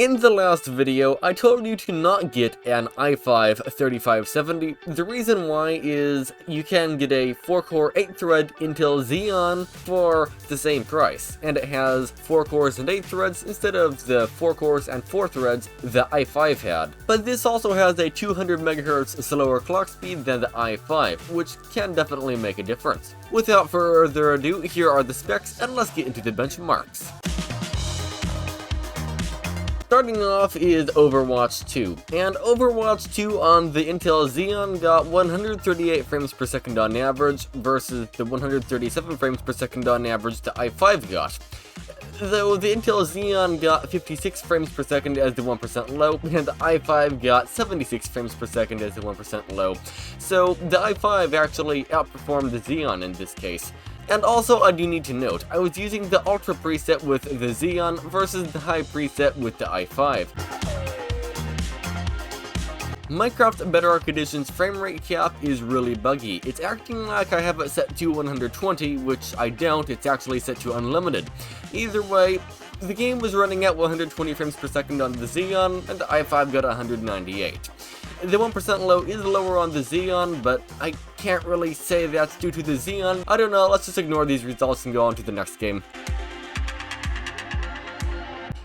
In the last video, I told you to not get an i5-3570. The reason why is you can get a 4-core 8-thread Intel Xeon for the same price, and it has 4 cores and 8 threads instead of the 4 cores and 4 threads the i5 had. But this also has a 200 MHz slower clock speed than the i5, which can definitely make a difference. Without further ado, here are the specs, and let's get into the benchmarks. Starting off is Overwatch 2, and Overwatch 2 on the Intel Xeon got 138 frames per second on average versus the 137 frames per second on average the i5 got. Though the Intel Xeon got 56 frames per second as the 1% low, and the i5 got 76 frames per second as the 1% low. So the i5 actually outperformed the Xeon in this case. And also, I do need to note, I was using the Ultra preset with the Xeon versus the High preset with the i5. Minecraft Bedrock Edition's framerate cap is really buggy. It's acting like I have it set to 120, which I don't, it's actually set to unlimited. Either way, the game was running at 120 frames per second on the Xeon, and the i5 got 198. The 1% low is lower on the Xeon, but I can't really say that's due to the Xeon. I don't know, let's just ignore these results and go on to the next game.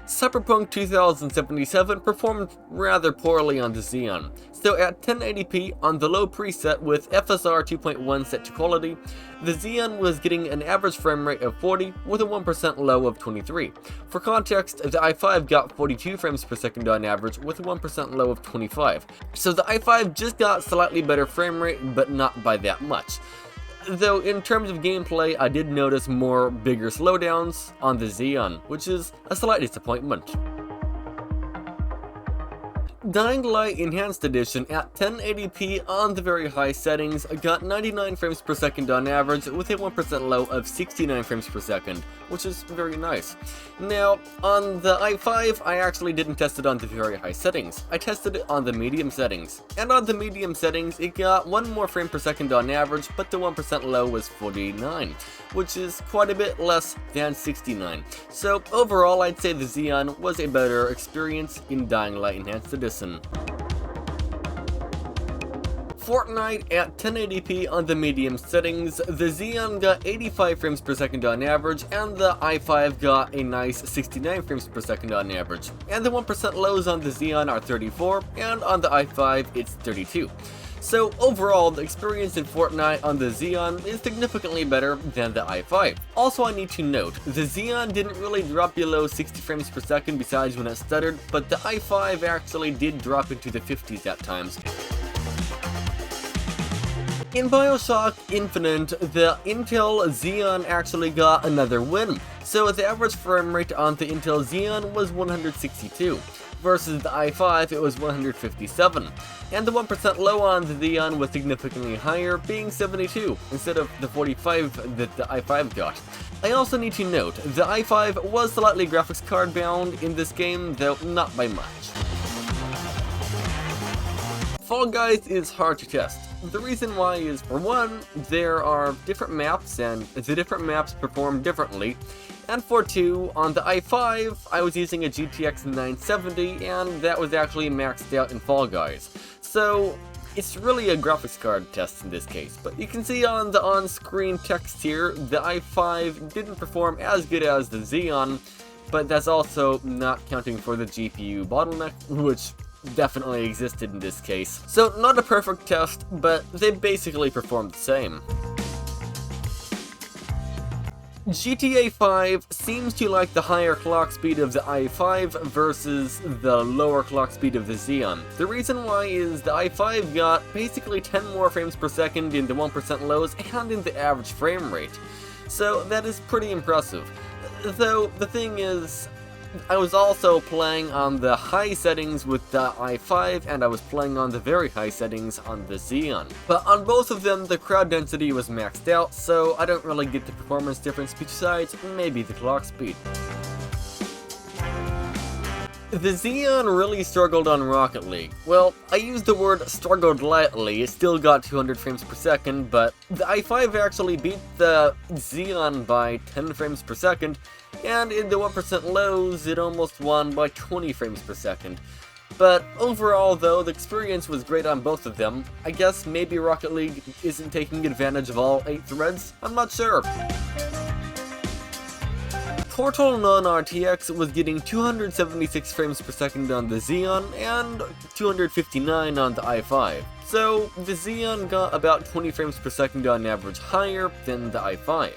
Cyberpunk 2077 performed rather poorly on the Xeon. So at 1080p on the low preset with FSR 2.1 set to quality, the Xeon was getting an average frame rate of 40 with a 1% low of 23. For context, the i5 got 42 frames per second on average with a 1% low of 25. So the i5 just got slightly better frame rate, but not by that much. Though in terms of gameplay, I did notice more bigger slowdowns on the Xeon, which is a slight disappointment. Dying Light Enhanced Edition at 1080p on the very high settings got 99 frames per second on average with a 1% low of 69 frames per second, which is very nice. Now, on the i5, I actually didn't test it on the very high settings. I tested it on the medium settings. And on the medium settings, it got 1 more frame per second on average, but the 1% low was 49, which is quite a bit less than 69. So overall, I'd say the Xeon was a better experience in Dying Light Enhanced Edition. Fortnite at 1080p on the medium settings, the Xeon got 85 frames per second on average, and the i5 got a nice 69 frames per second on average. And the 1% lows on the Xeon are 34, and on the i5 it's 32. So overall, the experience in Fortnite on the Xeon is significantly better than the i5. Also, I need to note, the Xeon didn't really drop below 60 frames per second besides when it stuttered, but the i5 actually did drop into the 50s at times. In BioShock Infinite, the Intel Xeon actually got another win. So the average frame rate on the Intel Xeon was 162. Versus the i5, it was 157, and the 1% low on the Xeon was significantly higher, being 72, instead of the 45 that the i5 got. I also need to note, the i5 was slightly graphics card bound in this game, though not by much. Fall Guys is hard to test. The reason why is, for one, there are different maps, and the different maps perform differently. And for two, on the i5, I was using a GTX 970, and that was actually maxed out in Fall Guys. So, it's really a graphics card test in this case. But you can see on the on-screen text here, the i5 didn't perform as good as the Xeon, but that's also not counting for the GPU bottleneck, which definitely existed in this case. So, not a perfect test, but they basically performed the same. GTA 5 seems to like the higher clock speed of the i5 versus the lower clock speed of the Xeon. The reason why is the i5 got basically 10 more frames per second in the 1% lows and in the average frame rate. So that is pretty impressive. Though the thing is, I was also playing on the high settings with the i5, and I was playing on the very high settings on the Xeon. But on both of them, the crowd density was maxed out, so I don't really get the performance difference besides maybe the clock speed. The Xeon really struggled on Rocket League. Well, I use the word struggled lightly, it still got 200 frames per second, but the i5 actually beat the Xeon by 10 frames per second, and in the 1% lows, it almost won by 20 frames per second. But overall though, the experience was great on both of them. I guess maybe Rocket League isn't taking advantage of all 8 threads, I'm not sure. Portal non-RTX was getting 276 frames per second on the Xeon and 259 on the i5. So the Xeon got about 20 frames per second on average higher than the i5.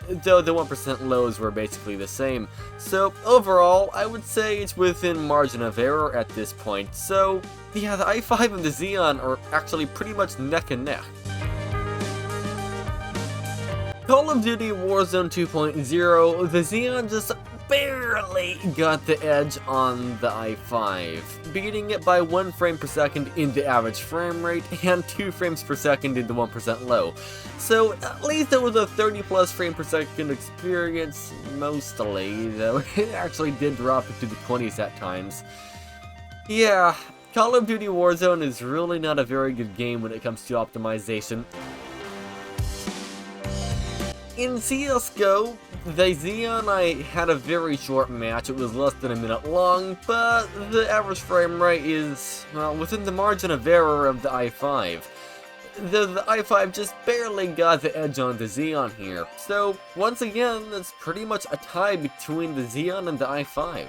Though the 1% lows were basically the same. So overall, I would say it's within margin of error at this point. So yeah, the i5 and the Xeon are actually pretty much neck and neck. Call of Duty Warzone 2.0, the Xeon just barely got the edge on the i5, beating it by 1 frame per second in the average frame rate and 2 frames per second in the 1% low. So at least it was a 30 plus frame per second experience, mostly, though it actually did drop into the 20s at times. Yeah, Call of Duty Warzone is really not a very good game when it comes to optimization. In CSGO, the Xeon, I had a very short match, it was less than a minute long, but the average frame rate is, well, within the margin of error of the i5. The i5 just barely got the edge on the Xeon here, so once again, it's pretty much a tie between the Xeon and the i5.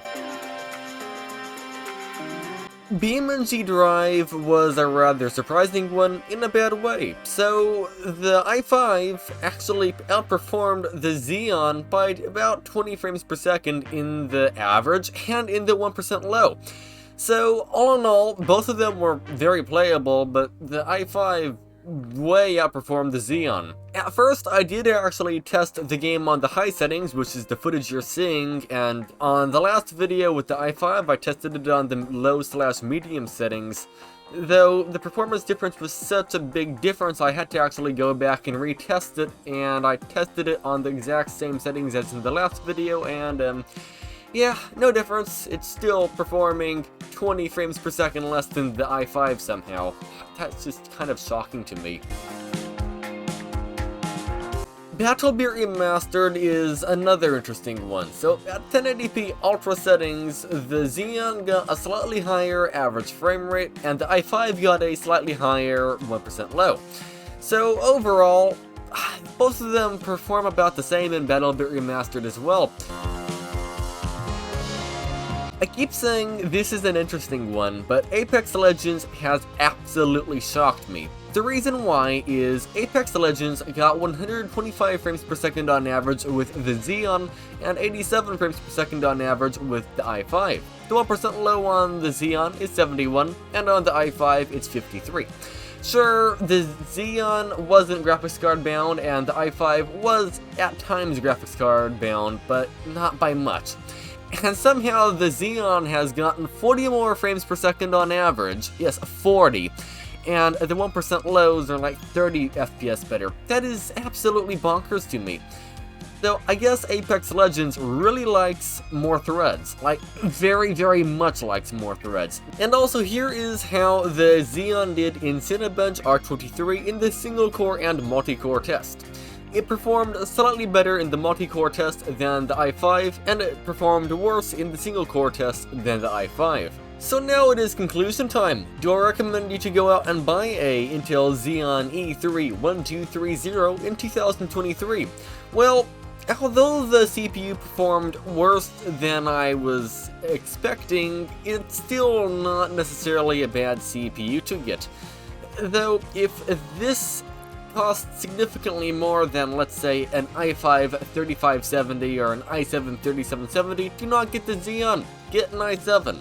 BeamNG Drive was a rather surprising one in a bad way. So the i5 actually outperformed the Xeon by about 20 frames per second in the average and in the 1% low. So all in all, both of them were very playable, but the i5 way outperformed the Xeon. At first, I did actually test the game on the high settings, which is the footage you're seeing, and on the last video with the i5, I tested it on the low/medium settings. Though the performance difference was such a big difference, I had to actually go back and retest it, and I tested it on the exact same settings as in the last video, and yeah, no difference. It's still performing 20 frames per second less than the i5 somehow. That's just kind of shocking to me. BattleBit Remastered is another interesting one. So at 1080p ultra settings, the Xeon got a slightly higher average frame rate, and the i5 got a slightly higher 1% low. So overall, both of them perform about the same in BattleBit Remastered as well. I keep saying this is an interesting one, but Apex Legends has absolutely shocked me. The reason why is Apex Legends got 125 frames per second on average with the Xeon and 87 frames per second on average with the i5. The 1% low on the Xeon is 71, and on the i5 it's 53. Sure, the Xeon wasn't graphics card bound and the i5 was at times graphics card bound, but not by much. And somehow the Xeon has gotten 40 more frames per second on average, yes, 40, and the 1% lows are like 30 FPS better. That is absolutely bonkers to me. Though I guess Apex Legends really likes more threads, like very, very much likes more threads. And also here is how the Xeon did in Cinebench R23 in the single core and multi-core test. It performed slightly better in the multi-core test than the i5, and it performed worse in the single-core test than the i5. So now it is conclusion time. Do I recommend you to go out and buy a Intel Xeon E3 1230 in 2023? Well, although the CPU performed worse than I was expecting, it's still not necessarily a bad CPU to get. Though, if this costs significantly more than, let's say, an i5 3570 or an i7 3770, do not get the Xeon, get an i7.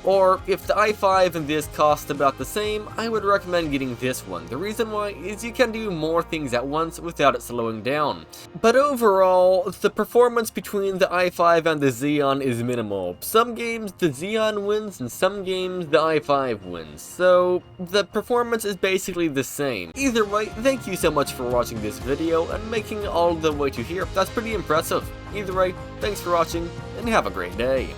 Or, if the i5 and this cost about the same, I would recommend getting this one. The reason why is you can do more things at once without it slowing down. But overall, the performance between the i5 and the Xeon is minimal. Some games the Xeon wins, and some games the i5 wins. So, the performance is basically the same. Either way, thank you so much for watching this video and making it all the way to here. That's pretty impressive. Either way, thanks for watching, and have a great day.